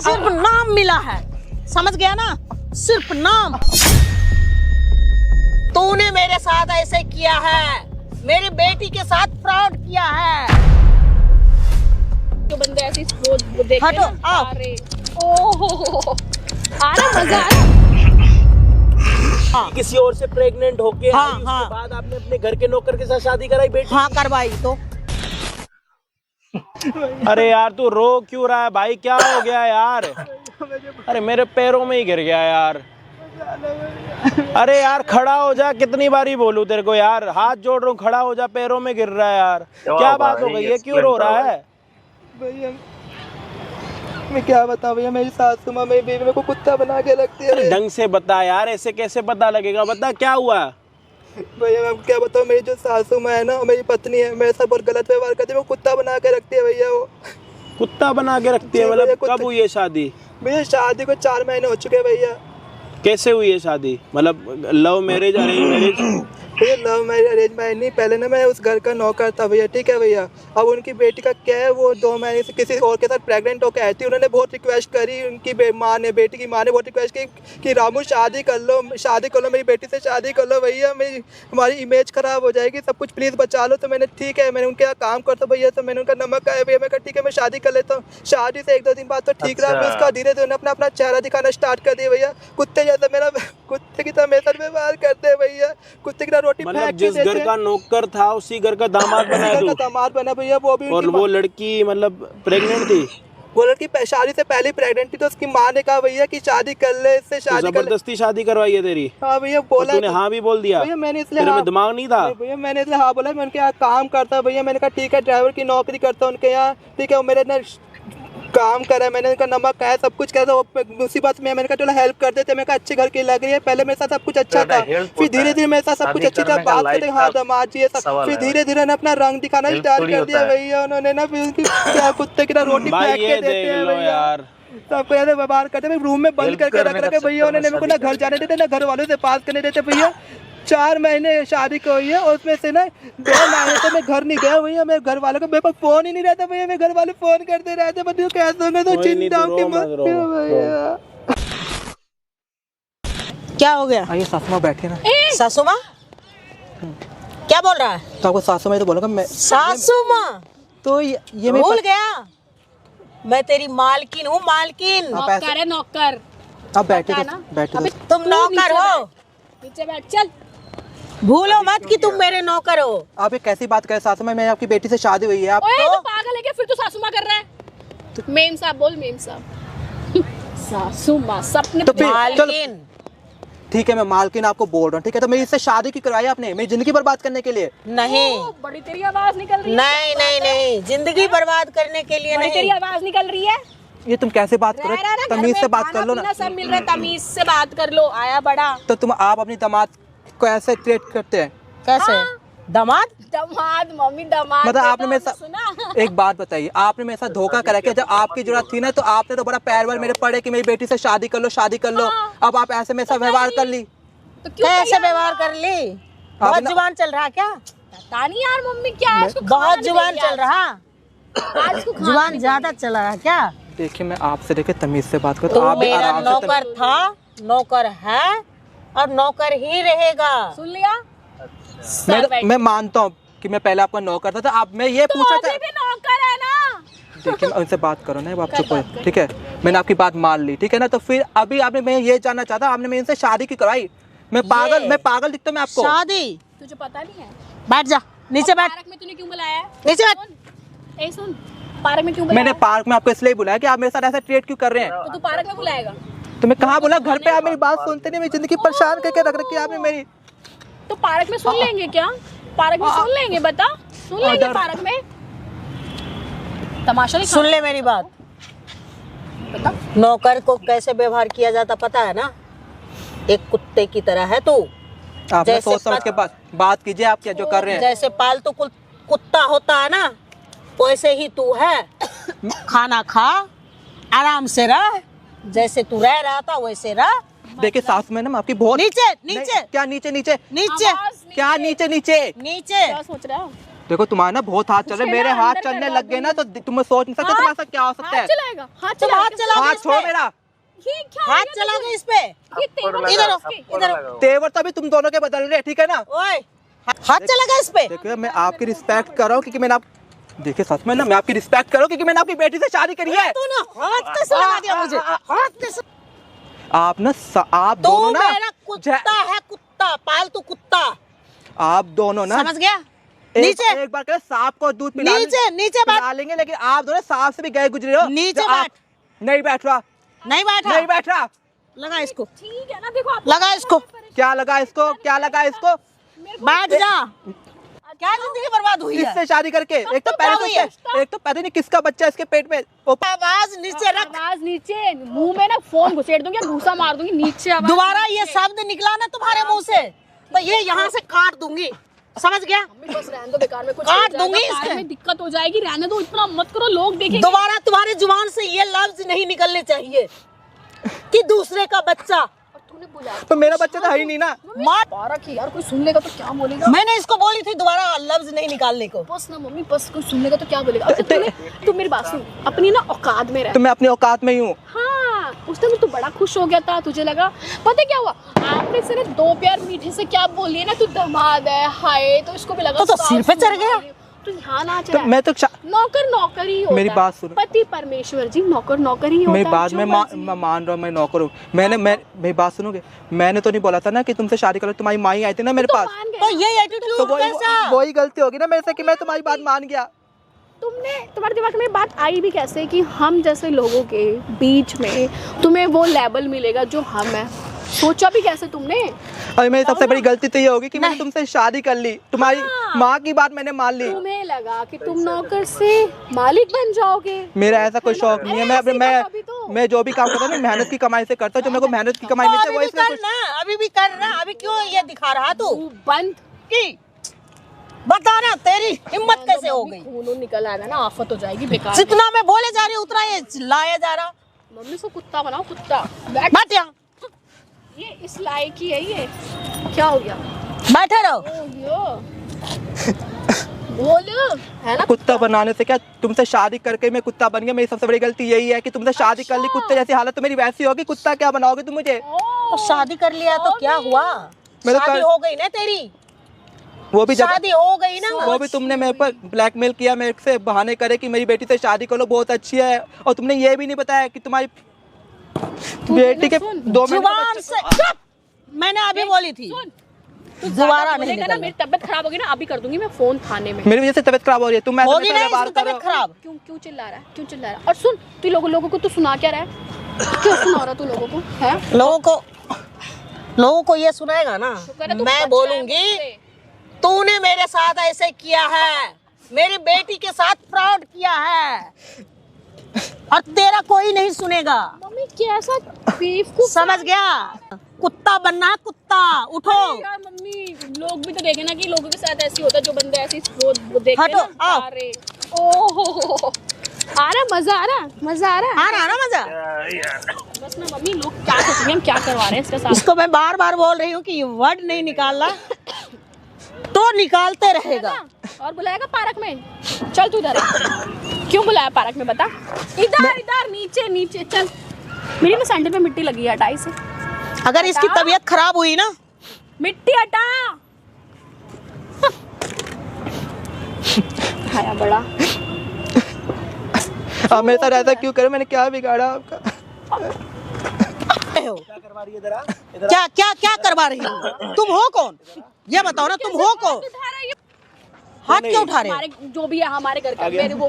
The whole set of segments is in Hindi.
सिर्फ नाम मिला है, समझ गया ना, सिर्फ नाम। तूने मेरे साथ ऐसे किया है, मेरी बेटी के साथ फ्रॉड किया है। तो बंदे ऐसी वो देख हटो, आओ। ओहो आ रहा मजा आ रहा। हाँ। किसी और से प्रेग्नेंट होके हाँ, आई, उसके हाँ। बाद आपने अपने घर के नौकर के साथ शादी कराई बेटी। हाँ करवाई तो। अरे यार तू रो क्यों रहा है भाई, क्या हो गया यार? अरे मेरे पैरों में ही गिर गया यार। अरे यार खड़ा हो जा, कितनी बारी बोलूं तेरे को यार, हाथ जोड़ रहा हूँ, खड़ा हो जा, पैरों में गिर रहा है यार। क्या बात हो गई है, क्यों रो रहा है? भैया मैं क्या बताऊं भैया, मेरी सासू माँ मेरी बेबी मेरे को कुत्ता बना के रखती है भैया। ढंग से बता यार, ऐसे कैसे पता लगेगा, बता क्या हुआ? भैया मैं क्या बताऊं, मेरी जो सासू माँ है ना, मेरी पत्नी है, मेरे साथ बहुत गलत व्यवहार करती है, वो कुत्ता बना के रखती है भैया। वो कुत्ता बना के रखती है? जी मतलब भैया, कब हुई है शादी? भैया शादी को 4 महीने हो चुके हैं भैया। कैसे हुई है शादी? मतलब लव मैरिज, अरेंज मैरिज? भैया लव मैरिज अरेंज मैरिज नहीं, पहले ना मैं उस घर का नौकर था भैया, ठीक है भैया। अब उनकी बेटी का क्या है, वो 2 महीने से किसी और के साथ प्रेग्नेंट होकर आई थी। उन्होंने बहुत रिक्वेस्ट करी, उनकी माँ ने, बेटी की माँ ने बहुत रिक्वेस्ट की कि रामू शादी कर लो, मेरी बेटी से शादी कर लो भैया, हमारी इमेज खराब हो जाएगी, सब कुछ प्लीज़ बचा लो। तो मैंने ठीक है, मैंने उनके यहाँ काम करता भैया, तो मैंने उनका नमक खाया भैया। मैं कहा ठीक है मैं शादी कर लेता हूँ। शादी से 1-2 दिन बाद तो ठीक रहा, फिर उसका धीरे धीरे अपना चेहरा दिखाना स्टार्ट कर दिया भैया। कुत्ते जैसा मेरा कुत्ते की तरह मेरे साथ व्यवहार करते हैं भैया, कुत्ते की तरह रोटी मतलब जिस घर का नौकर था उसी घर का दामाद बना तू? दामाद बना भैया। वो भी और वो लड़की मतलब प्रेग्नेंट थी? वो लड़की शादी से पहले प्रेग्नेंट थी, तो उसकी माँ ने कहा भैया कि शादी कर ले, इससे तो शादी कर ले। जबरदस्ती शादी करवाई है तेरी? हाँ भैया और बोला। तूने हाँ भी बोल दिया? भैया मैंने इसलिए तेरे में हाँ, दिमाग नहीं था? भैया मैंने इसलिए हाँ बोला, मैं उनके यहाँ काम करता भैया। मैंने कहा ठीक है, ड्राइवर की नौकरी करता हूँ उनके यहाँ, ठीक है। वो मेरे ना काम करा, मैंने उनका नमक खाया, सब कुछ करा। तो मुसीबत में मैंने कहा चलो हेल्प कर देते। मैं कहा अच्छे घर की लग रही है, पहले मेरे साथ सब कुछ अच्छा था, फिर धीरे धीरे मेरे साथ सब कुछ अच्छी था, बात करते हाँ दामाद जी सब, फिर धीरे धीरे ना अपना रंग दिखाना स्टार्ट कर दिया भैया उन्होंने ना। फिर उनकी क्या कुत्ते की रोटी फेंक के देते हैं भैया, सबको ऐसे व्यवहार करते हैं। रूम में बंद करके रख रखे भैया उन्होंने, मेरे को ना घर जाने देते ना घर वालों से बात करने देते भैया। 4 महीने शादी को हुई है, और उसमें से ना 2 महीने से मैं घर नहीं गया भैया। मेरे घर वालों को, मेरे पास फोन ही नहीं रहता भैया, मेरे घर वाले फोन करते रहते, बच्चों कैसे होंगे तो चिंता की मत भैया। क्या हो गया? आइए सासू माँ बैठिए ना। सासू माँ क्या बोल रहा है? तो आपको सासू माँ तो बोलूँगा मैं। सासू माँ तो ये भूल गया, मैं तेरी मालकिन हूँ, मालकिन। नौकर है नौकर। आप बैठे पता ना? बैठे। तुम नौकर हो, नीचे बैठ चल। भूलो मत कि तुम मेरे नौकर हो। आप ये कैसी बात करें सासू माँ, मैं आपकी बेटी से शादी हुई है। आप ओए तो पागल है क्या? फिर तो सासू माँ कर रहा है। मेम साहब बोल, मेम साहब। सासू माँ सपने तो फिर मालकिन। ठीक है मैं मालकिन आपको बोल रहा हूँ, ठीक है। तो मेरी इससे शादी की करवाई आपने मेरी जिंदगी बर्बाद करने के लिए? नहीं बड़ी तेरी आवाज निकल रही है। नहीं नहीं नहीं, जिंदगी बर्बाद करने के लिए बड़ी तेरी नहीं। आवाज निकल रही है। ये तुम कैसे बात करो, रह रहा ना, तमीज घर से में बात कर लो खाना ना। पीना सब मिल रहा है, तमीज से बात कर लो। आया बड़ा तो तुम आप अपनी दामाद को ऐसे ट्रीट करते हैं? कैसे? दामाद? दमाद मम्मी दमाद। मतलब आपने मेरे साथ सुना? एक बात बताइए, आपने मेरे साथ धोखा करा कि जब आपकी जरूरत थी ना, तो आपने तो बड़ा पैर वैर मेरे पड़े कि मेरी बेटी से शादी कर लो, शादी कर लो। अब आप ऐसे मेरे साथ व्यवहार कर ली, तो क्यों कैसे किया? व्यवहार कर ली? बहुत जुबान चल रहा क्या? पता नहीं यार मम्मी क्या है, उसको बहुत खाना जुबान नहीं चल रहा, आज उसको खाना जुबान नहीं ज्यादा चल रहा क्या? देखिए मैं आपसे देखिए तमीज से बात करो, तू तो आप भी मेरा आराम से नौकर था, नौकर है और नौकर ही रहेगा। सुन लिया? मैं मानता हूँ कि मैं पहले आपका नौकर था, तो आप मैं ये पूछा था। अभी भी नौकर है ना। देखिए मैं उनसे बात करो ना, आप चुप हो, ठीक है। मैंने आपकी बात मान ली, ठीक है ना। तो फिर अभी आपने, मैं ये जानना चाहता, आपने मेरे इनसे शादी की करवाई। मैं पागल दिखता हूँ मैं आपको? शादी? तुझे पता नहीं है? बैठ जा, नीचे बैठ, पार्क में तूने क्यों बुलाया है? नीचे बैठ। सुन, ए सुन, पार्क में क्यों बुलाया? मैंने पार्क में आपको इसलिए बुलाया कि आप मेरे साथ ऐसा ट्रीट क्यों कर रहे हैं। तो तू पार्क में बुलाएगा? तो मैं कहाँ बोला, घर पे आप मेरी बात सुनते नहीं, मेरी जिंदगी परेशान करके रख रखी है आपने मेरी। तो पार्क में सुन लेंगे क्या? पार्क में सुन लेंगे, बता सुन लेंगे पार्क में? तमाशा नहीं सुन ले मेरी बात, बता। नौकर को कैसे व्यवहार किया जाता पता है ना? एक कुत्ते की तरह है तू। आपने जैसे सोच समझ के बात कीजिए, आप क्या जो कर रहे हैं। जैसे पालतू कुत्ता होता है ना, वैसे ही तू है। खाना खा, आराम से रह, जैसे तू रह रहा था वैसे रह। देखिए सास में ना आपकी बहुत नीचे नीचे क्या नीचे नीचे नीचे आवाज नहीं क्या है। नीचे नीचे नीचे क्या सोच रहा है? देखो तुम्हारा ना बहुत हाथ चल रहे, उसे मेरे ना हाथ अंदर चलने करवा लग गए ना तो तुम्हें सोच नहीं सकते तुम्हारे साथ क्या हो सकता है। हाथ चलाएगा, हाथ तुम हाथ चलाएगा। चलाओगे हाथ इस छोड़ पे? मेरा। ये क्या हाथ है? चला गए इस पे? ये तेवर इधर इसके। इधर तेवर तो अभी तुम दोनों के बदल रहे, ठीक है ना। ओए हाथ चला गया इस पे? देखिए मैं आपकी रिस्पेक्ट कर रहा हूँ क्योंकि मैंने आप देखिए सच में ना मैं आपकी रिस्पेक्ट कर रहा हूँ क्योंकि मैंने आपकी बेटी से शादी करी है। तूने हाथ कैसे लगा दिया मुझे? हाथ कैसे? आप ना आप तू दोनों ना मेरा कुत्ता है, कुत्ता, पालतू कुत्ता। आप दोनों ना समझ गया? एक, नीचे एक बार कहे सांप को दूध पिला नीचे बैठ। पिला लेंगे, लेकिन आप दोनों सांप से भी गए गुजरे हो। नीचे तो आप- बैठ। नहीं बैठ रहा, नहीं बैठा? नहीं बैठ रहा। लगा इसको, ठीक है ना, देखो आप लगा इसको, क्या लगा इसको, क्या लगा इसको। बैठ जा। क्या जिंदगी बर्बाद हुई है? इससे शादी करके एक तो क्या पहले हुई है? तो एक तो पता नहीं किसका बच्चा इसके पेट में। वो आवाज नीचे रख। आवाज नीचे, मुंह में ना फोन घुसेड़ दूंगी, घूसा मार दूंगी, नीचे आवाज। दोबारा ये शब्द निकला ना तुम्हारे मुंह से तो ये यहाँ से काट दूंगी, समझ गया? मम्मी बस रहने दो, बेकार में कुछ काट हो जाएगा, दूंगी बाद इसके। में दिक्कत हो जाएगी, रहने दो, इतना मत करो, लोग देखेंगे। दोबारा तुम्हारी जुबान से ये लफ्ज नहीं निकलने चाहिए कि दूसरे का बच्चा। और तूने बुलाया तो मेरा बच्चा तो है ही नहीं ना। मार। बारह की यार, कोई सुन लेगा तो क्या बोलेगा। मैंने इसको बोली थी दोबारा लफ्ज नहीं निकालने को। बस ना मम्मी, बस कोई सुन लेगा तो क्या बोलेगा। अच्छा तू मेरी बात सुन, अपनी ना औकात में रह। तो मैं अपनी औकात में ही हूँ। हाँ, उस टाइम तू बड़ा खुश हो गया था, तुझे लगा पता है क्या हुआ, आपने सिर्फ दो प्यार मीठे से क्या बोलिए ना, तू दामाद है, हाय, तो इसको भी लगा तो सिर पे चढ़ गया। तो यहाँ नाच तो रहा है। मैं तो नौकर नौकर ही होता मेरी है। बात सुनो। पति परमेश्वर जी, नौकर नौकर ही होता मेरी है। बात जो मैं मर्जी। मान रहा हूँ मैं नौकर हूँ। मेरी बात सुनोगे, मैंने तो नहीं बोला था ना कि तुमसे शादी करो, तुम्हारी माँ ही आई थी ना मेरे तो पास। मान गए तो ना। ये एटीट्यूड कैसा? वही गलती होगी ना मेरे से कि मैं तुम्हारी बात मान गया। तुम्हारे दिमाग में बात आई भी कैसे कि हम जैसे लोगों के बीच में तुम्हें वो लेवल मिलेगा जो हम है, सोचा भी कैसे तुमने? अरे मेरी सबसे बड़ी गलती तो ये होगी कि मैंने तुमसे शादी कर ली, तुम्हारी माँ की बात मैंने मान ली। तुम्हें लगा कि तुम नौकर से मालिक बन जाओगे। मेरा ऐसा कोई शौक नहीं है। मैं अपने मैं जो भी काम करता हूँ मेहनत की कमाई से करता हूँ। जो मेरे को मेहनत की कमाई मिलती है वो इसमें कुछ। अभी भी कर रहा, अभी क्यों ये दिखा रहा तू? तू बंद की बता ना, तेरी हिम्मत कैसे हो गई? खून निकल आएगा ना, आफत हो जाएगी बेकार। जितना मैं बोले जा रही हूँ उतना ये चिल्लाया जा रहा। मम्मी को कुत्ता बनाओ, कुत्ता। बैठ, बैठ यहाँ, ये इस लायक ही है ये। क्या हो गया? बैठे रहो। बोलो, है ना? कुत्ता बनाने से क्या, तुमसे शादी करके मैं कुत्ता बन गया। मेरी सबसे बड़ी गलती यही है कि तुमसे शादी कर ली, कुत्ते जैसी हालत तो मेरी वैसी होगी। कुत्ता क्या बनाओगे तुम मुझे? तो शादी कर लिया तो क्या हुआ? मैं तो शादी कर- हो गई ना तेरी, वो भी जब शादी हो गई ना। वो भी तुमने मेरे पर ब्लैकमेल किया, मेरे से बहाने करे कि मेरी बेटी से शादी कर लो, बहुत अच्छी है। और तुमने ये भी नहीं बताया कि तुम्हारी बेटी के 2 मिनट जुबान से चुप। मैंने अभी बोली थी दोबारा नहीं बोलेगा ना, मेरी तबीयत खराब होगी ना, अभी कर दूंगी मैं फोन थाने में। मेरी वजह से तबीयत खराब हो रही है। तुम ऐसे होगी मेरे ना साथ व्यवहार इसकी कर रहे तबीयत हो। खराब। क्यों चिल्ला रहा है, क्यों चिल्ला रहा है? और सुन, तू लोगों को तू सुना क्या रहा है? क्यों सुना रहा तू लोगों को, है? लोगों को ये सुनाएगा ना, शुक्र है तू बच मैं रहा है बोलूंगी मुझसे। तूने मेरे साथ ऐसे किया है, मेरी बेटी के साथ फ्रॉड किया है और तेरा कोई नहीं सुनेगा। मम्मी कैसा बेवकूफ समझ गया? कुत्ता बनना है, कुत्ता। उठो, यार मम्मी, लोग भी तो देखे ना कि लोगों के साथ ऐसी होता है, जो बंदे ऐसी वो देखते हटो, हैं ना। आओ। अरे ओहो, आ रहा मजा, आ रहा मजा, आ रहा आ रहा ना मजा? बस ना मम्मी, लोग क्या सोचेंगे हम क्या करवा रहे हैं इसके साथ। इसको मैं बार बार बोल रही हूँ कि ये वर्ड नहीं निकालना तो निकालते रहेगा। और बुलाएगा पार्क में? चल तू इधर आ। क्यों बुलाया पार्क में बता? इधर इधर, नीचे नीचे चल। मेरी ना सैंडल पे मिट्टी लगी है, हटाई से। अगर इसकी तबीयत खराब हुई ना, मिट्टी हटा। खाया बड़ा। आप मेरे साथ ऐसा क्यों करे? मैंने क्या बिगाड़ा आपका? क्या करवा रही है? इधर आ, इधर आ। क्या क्या क्या करवा रही हो? तुम हो कौन? ये बताओ ना, तुम हो कौन? हाथ क्यों उठा रहे हो? हमारे जो भी है हमारे घर का, गया। मेरे वो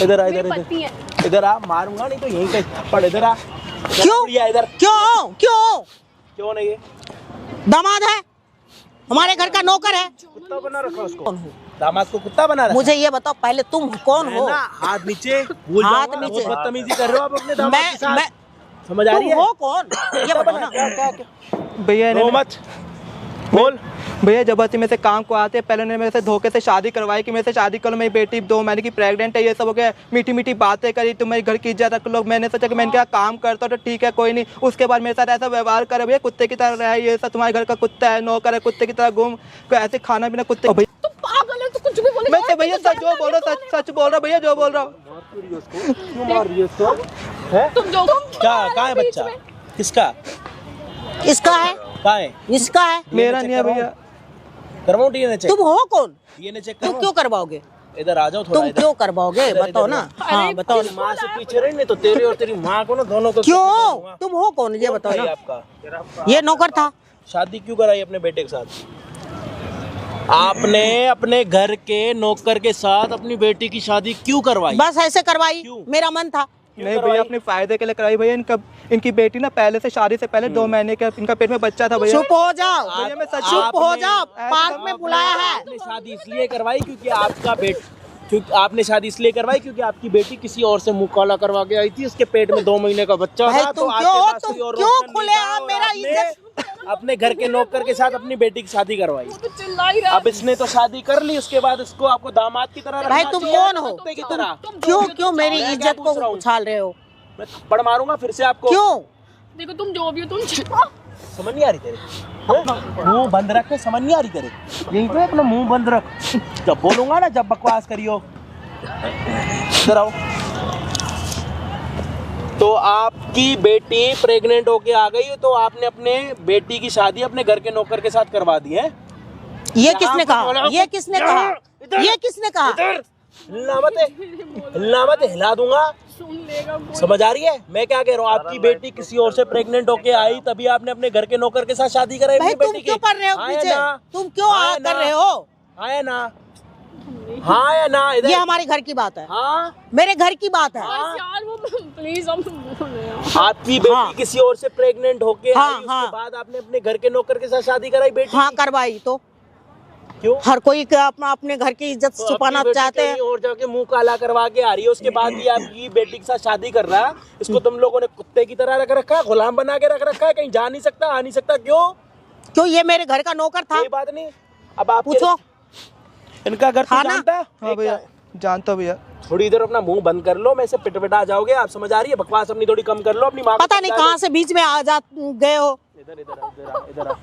इधर आ, मेरी इधर पत्नी है। इधर आ, मारूंगा नहीं तो यहीं पे थप्पड़। इधर आ। क्यों? इधर क्यों क्यों? क्यों नहीं है? दामाद है, हमारे घर का नौकर है। कुत्ता बना रखा उसको। कौन हो? दामाद को कुत्ता बना रखा। मुझे ये बताओ पहले, तुम कौन हो? ना, हाथ नीचे, भूल हाथ जाऊंगा। नीचे। बहुत बदतमीजी कर रहे हो आप अपने दामाद के साथ। मैं समझ आ रही तुम है? हो कौन? ये बताओ ना। भैया रो मत, बोल। भैया जबरदस्ती मेरे से काम को आते, पहले उन्होंने मेरे से धोखे से शादी करवाई कि मेरे से शादी करो, मेरी बेटी 2 महीने की प्रेग्नेंट है, ये सब हो गया, मीठी मीठी बातें करी, तुम्हारे घर की इज्जत रख लो। मैंने सोचा कि मैं इनका काम करता हूँ तो ठीक है कोई नहीं, उसके बाद मेरे साथ ऐसा व्यवहार करे, भैया कुत्ते की तरह रहा है, ये सब तुम्हारे घर का कुत्ता है, नौकर है, कुत्ते की तरह घूम, ऐसे खाना पीना कुत्ते। भैया तुम पागल है, तो कुछ भी बोले। मैं तो भैया सच जो बोल रहा हूँ, सच बोल रहा हूँ भैया, जो बोल रहा हूँ। क्यों मार रही है उसको? तुम जो क्या कहाँ है बच्चा? किसका? इसका है, कहाँ है? इसका है, मेरा नहीं है भैया। करवाऊं डीएनए चेक? तुम हो कौन? डीएनए चेक तुम करो। क्यों करवाओगे? इधर आ जाओ थोड़ा। तुम क्यों करवाओगे बताओ ना। हाँ बताओ ना। माँ से पीछे रही नहीं तो तेरी और तेरी माँ को ना दोनों को क्यों? तुम हो कौन ये बताओ भाई ना। आपका ये नौकर था। शादी क्यों कराई अपने बेटे के साथ? आपने अपने घर के नौकर के साथ अपनी बेटी की शादी क्यों करवाई? बस ऐसे करवाई, क्यों? मेरा मन था। नहीं भैया अपने फायदे के लिए कराई भैया। इनकी बेटी ना पहले से शादी से पहले 2 महीने का इनका पेट में बच्चा था भैया। चुप हो जाओ, भैया मैं सच चुप हो जाओ, ऐसे पार्क में बुलाया है। आपने शादी इसलिए करवाई क्योंकि आपका क्योंकि आपने शादी इसलिए करवाई क्योंकि आपकी बेटी किसी और से मुंह काला करवा के आई थी, उसके पेट में 2 महीने का बच्चा भाई था। तुम आपके क्यों पास तुम कोई और क्यों ऑप्शन नहीं खुले था आप और मेरा आपने इज्जत। अपने घर के नौकर के साथ अपनी बेटी की शादी करवाई। तो चिल्ला ही रहा। अब इसने तो शादी कर ली, उसके बाद इसको आपको दामाद की तरह भाई रखना तुम चाहिए, कौन हो? कुत्ते की तरह। क्यों क्यों मेरी मैं क्या इज्जत को पूछ रहा हूँ? उछाल रहे हो? मैं थप्पड़ मारूंगा फिर से आपको। क्यों? देखो तुम जो भी हो तुम समझ नहीं आ रही तेरे? मुंह बंद रख के, समझ नहीं आ रही तेरे? यही तो है, अपना मुंह बंद रख। जब बोलूंगा ना, जब बकवास करियो। इधर आओ। तो आपकी बेटी प्रेग्नेंट होके आ गई तो आपने अपने बेटी की शादी अपने घर के नौकर के साथ करवा दी है? ये किसने कहा? ये किसने कहा? ये किसने कहा? लामत हिला दूंगा। सुन लेगा कोई। समझ आ रही है मैं क्या कह रहा हूँ? आपकी बेटी किसी और से प्रेग्नेंट होके आई, तभी आपने अपने घर के नौकर के साथ शादी कराई भाई अपनी तुम बेटी क्यों की। कर रहे हो हाँ या पीछे? ना? तुम क्यों हाँ या कर ना? रहे हो? हाँ या ना? हाँ या ना? इधर ये हमारे घर की बात है, हाँ। मेरे घर की बात है। बस यार वो प्लीज हम आपकी बेटी हाँ। किसी और से प्रेग्नेंट होके हाँ, आई, हाँ। उसके बाद आपने अपने घर के नौकर के साथ शादी कराई बेटी हाँ की। करवाई तो क्यों? हर कोई अपना अपने घर की इज्जत तो छुपाना अपनी बेटी चाहते हैं। कहीं और जाके मुंह काला करवा के आ रही है, उसके बाद भी आपकी बेटी के साथ शादी कर रहा है। इसको तुम लोगों ने कुत्ते की तरह रख रखा है, गुलाम बना के रख रखा है, कहीं जा नहीं सकता, आ नहीं सकता। क्यों? क्यों? ये मेरे घर का नौकर था। कोई बात नहीं। अब आप पूछो। इनका घर था तो ना? जानता है? हाँ भैया जानता हूँ भैया। थोड़ी इधर अपना मुंह बंद कर लो, मैं से पिटपिटा जाओगे आप। समझ आ रही है? बकवास अपनी थोड़ी कम कर लो। अपनी माँ को पता नहीं समझा कहाँ से बीच में आ जा गए हो। इधर इधर आ, इधर आ, इधर आ,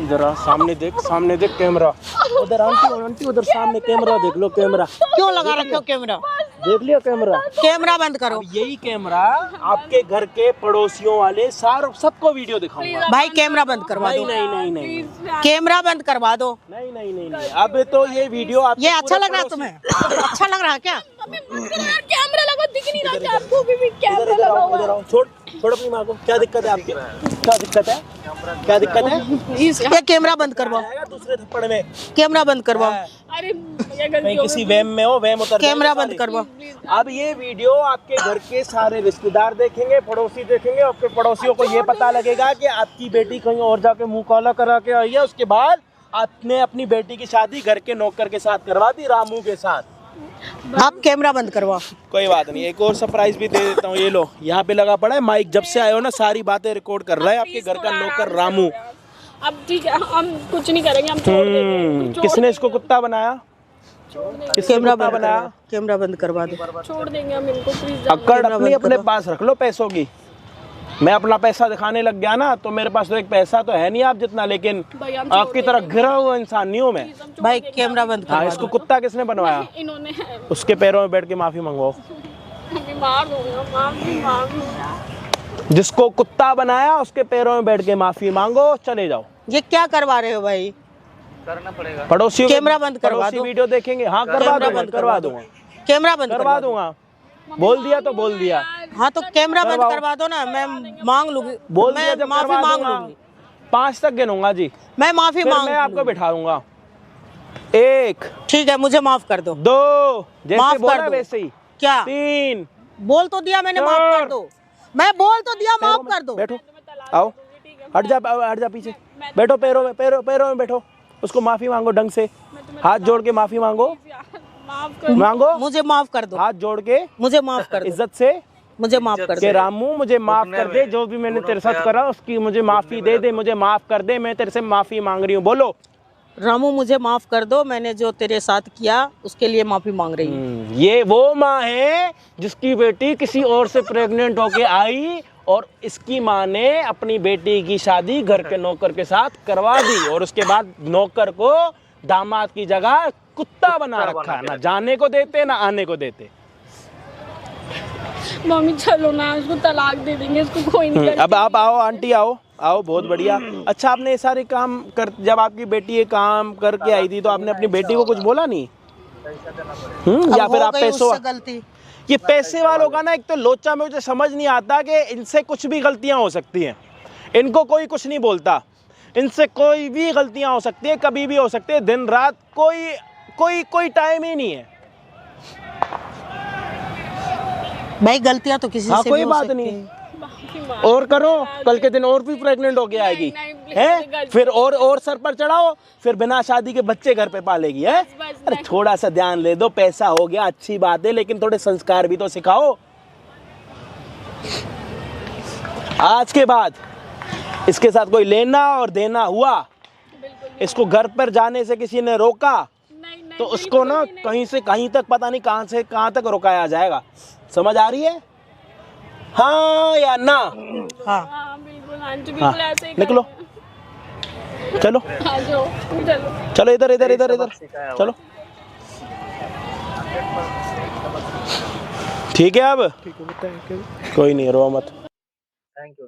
इधर आ, सामने देख कैमरा। उधर आंटी उधर सामने कैमरा देख लो, कैमरा क्यों लगा रखे हो कैमरा? देख लियो कैमरा। कैमरा बंद करो। अब यही कैमरा आपके घर के पड़ोसियों वाले सबको वीडियो दिखाऊंगा। भाई कैमरा बंद करवा नहीं दो, नहीं नहीं नहीं कैमरा बंद करवा दो। नहीं नहीं नहीं नहीं। अब तो ये वीडियो आप ये अच्छा लग रहा है तुम्हें? अच्छा लग रहा है क्या? कैमरा लगा दिख नहीं रहा क्या आपको? भी कैमरा लगा हुआ इधर आओ, छोड़ अपनी माँ को। क्या दिक्कत है आपकी? क्या दिक्कत है? क्या दिक्कत है? प्लीज। ये कैमरा बंद करवाओ, आएगा दूसरे थप्पड़ में। कैमरा बंद करवाओ, अरे भैया गलती कहीं हो किसी गई। वैम में हो, वैम उतर कैमरा जाएगा बंद सारे। करवाओ। अब ये वीडियो आपके घर के सारे रिश्तेदार देखेंगे, पड़ोसी देखेंगे, आपके पड़ोसियों को ये पता लगेगा कि आपकी बेटी कहीं और जाके मुंह काला करा के आई है। उसके बाद आपने अपनी बेटी की शादी घर के नौकर के साथ करवा दी, रामू के साथ। आप कैमरा बंद करवाओ। कोई बात नहीं, एक और सरप्राइज भी दे देता हूँ। ये लो, यहाँ पे लगा पड़ा है माइक। जब से आए हो ना सारी बातें रिकॉर्ड कर रहा है आपके घर का नौकर रामू। अब ठीक है हम कुछ नहीं करेंगे, हम छोड़ देंगे। किसने इसको कुत्ता बनाया? किसने कैमरा कुत्ता बंद बनाया? करवाओ, कैमरा बंद करवा दो। छोड़ देंगे हम इनको प्लीज। अक्कड़ कैमरा अपनी बंद अपने करो। पास रख लो पैसों की। मैं अपना पैसा दिखाने लग गया ना तो मेरे पास तो एक पैसा तो है नहीं आप जितना, लेकिन भाई हम आपकी तरह गिरा हुआ इंसान नहीं हूँ मैं। भाई कैमरा बंद हाँ, करवा इसको दो। कुत्ता किसने बनवाया? इन्होंने उसके पैरों में बैठ के माफी मंगवाओ। बीमार हो गया, माफी मांगो। जिसको कुत्ता बनाया उसके पैरों में बैठ के माफी मांगो, चले जाओ। ये क्या करवा रहे हो भाई? पड़ोसियों कैमरा बंद करवा पड़ोसी दो। वीडियो देखेंगे। हाँ करवा कैमरा दूंगा, बंद करवा दूंगा, कैमरा बंद करवा दूंगा। बोल दिया तो बोल दिया। हाँ तो कैमरा बंद करवाओ। करवा दो ना, मैं मांग लूंगी। बोल दिया मैं जब माफी करवा मांग दूंगा। लूंगी। 5 तक गिनूंगा जी, मैं माफी फिर मांग मैं आपको लूंगी। बिठाऊंगा। 1 ठीक है, मुझे माफ कर दो। 2 जैसे माफ कर बोला दो। वैसे ही। क्या 3 बोल तो दिया मैंने, माफ कर दो। मैं बोल तो दिया, माफ कर दो। बैठो, आओ, हट जा पीछे, बैठो, पैरों में बैठो। उसको माफी मांगो ढंग से, हाथ जोड़ के माफी मांगो, माफ कर। मांगो, मुझे माफ कर दो, हाथ जोड़ के मुझे माफ कर दो, इज्जत से मुझे माफ कर कि दो। रामू मुझे माफ कर दे, जो भी मैंने तेरे साथ करा उसकी मुझे माफी दे दे, मुझे माफ कर दे, मैं तेरे से माफी मांग रही हूँ। बोलो, रामू मुझे माफ कर दो, मैंने जो तेरे साथ किया उसके लिए माफी मांग रही हूँ। ये वो माँ है जिसकी बेटी किसी और से प्रेग्नेंट होके आई और इसकी माँ ने अपनी बेटी की शादी घर के नौकर के साथ करवा दी और उसके बाद नौकर को दामाद की जगह कुत्ता बना रखा है, ना जाने को देते ना आने को देते। मम्मी चलो ना, उसको तलाक दे देंगे, उसको कोई नहीं अब आप आओ आंटी, आओ आओ, बहुत बढ़िया। अच्छा, आपने ये सारे काम कर, जब आपकी बेटी ये काम करके आई थी तो आपने अपनी बेटी को कुछ बोला नहीं? या अब फिर हो आप गई पैसों, उससे गलती। ये पैसे वालों का ना एक तो लोचा में मुझे समझ नहीं आता कि इनसे कुछ भी गलतियां हो सकती हैं, इनको कोई कुछ नहीं बोलता, इनसे कोई भी गलतियां हो सकती है, कभी भी हो सकती है, दिन रात कोई कोई कोई टाइम ही नहीं है। भाई गलतियां तो किसी हाँ, से कोई भी हो बात सकती नहीं। है। और करो, कल के दिन और भी प्रेग्नेंट होके आएगी है, फिर और सर पर चढ़ाओ, फिर बिना शादी के बच्चे घर पे पालेगी है। अरे थोड़ा सा ध्यान ले दो, पैसा हो गया अच्छी बात है, लेकिन थोड़े संस्कार भी तो सिखाओ। आज के बाद इसके साथ कोई लेना और देना हुआ, इसको घर पर जाने से किसी ने रोका तो उसको ना कहीं से कहीं तक, पता नहीं कहां से कहां तक रोकाया जाएगा। समझ आ रही है? हाँ या ना? हाँ हाँ बिल्कुल आंटी, बिल्कुल ऐसे ही निकलो, चलो आ जाओ, चलो चलो, इधर इधर इधर इधर चलो। ठीक है, अब कोई नहीं, रो मत। Thank you.